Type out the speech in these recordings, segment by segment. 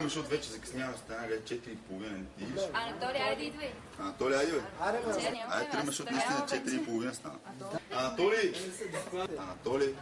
защото вече закъсняваме, стана 4:30. Анатолий, айде идвай. Анатолий, айде бе. Айде тръгваме, защото наистина 4:30 стана. Анатолий! Анатолий!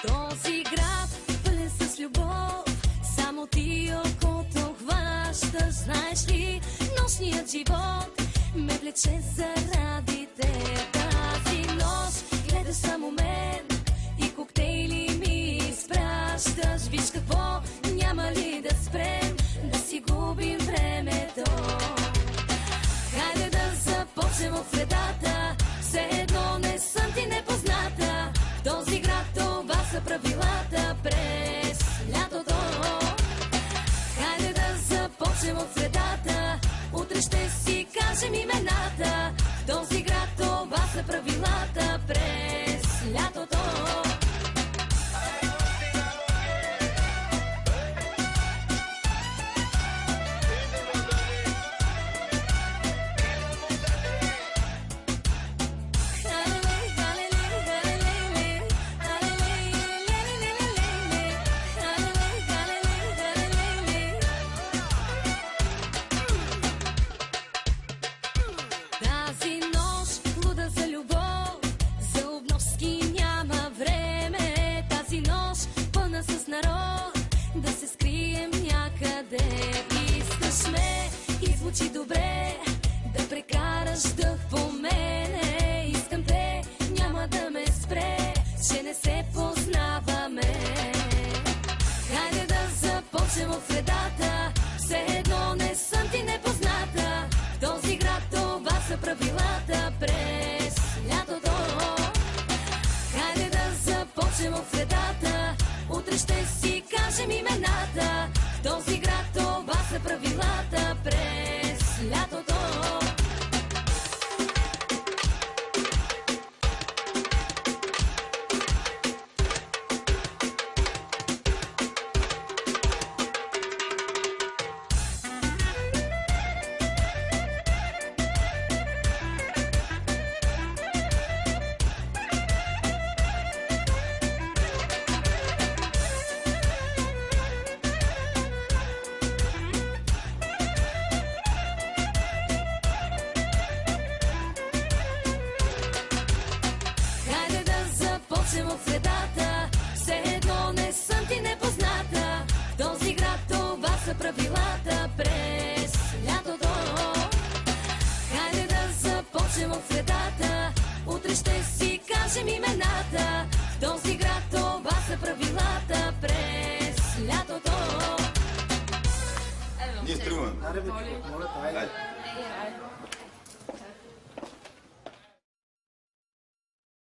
Този град пълен с любов, само ти окото хващаш. Знаеш ли, нощният живот ме влече заради теб. Тази нощ гледаш само мен и коктейли ми изпращаш. Виж какво, няма ли да спрем, да си губим времето. Хайде да започнем от средата, все едно не съм ти непозната. В този град това са правилата през лятото. Хайде да започнем от средата, утре ще си кажем имената. В този град това са правилата през лятото. Тази нощ луда за любов, за обновски няма време. Тази нощ пълна с народ, да се скрием някъде. Искаш ме и звучи добре, да прекараш дъх по мене. Искам те, няма да ме спре, че не се познаваме. Хайде да започнем от средата, все едно не съм ти непозната. В този град това са правилата през лятото. Хайде да започнем от средата, утре ще си кажем имената. В този град това са правилата през лятото. Почнем от средата, все едно не съм ти непозната. В този град това са правилата през лятото. Хайде да започнем от средата, утре ще си кажем имената. В този град това са правилата през лятото. Ние тръгваме. Айде.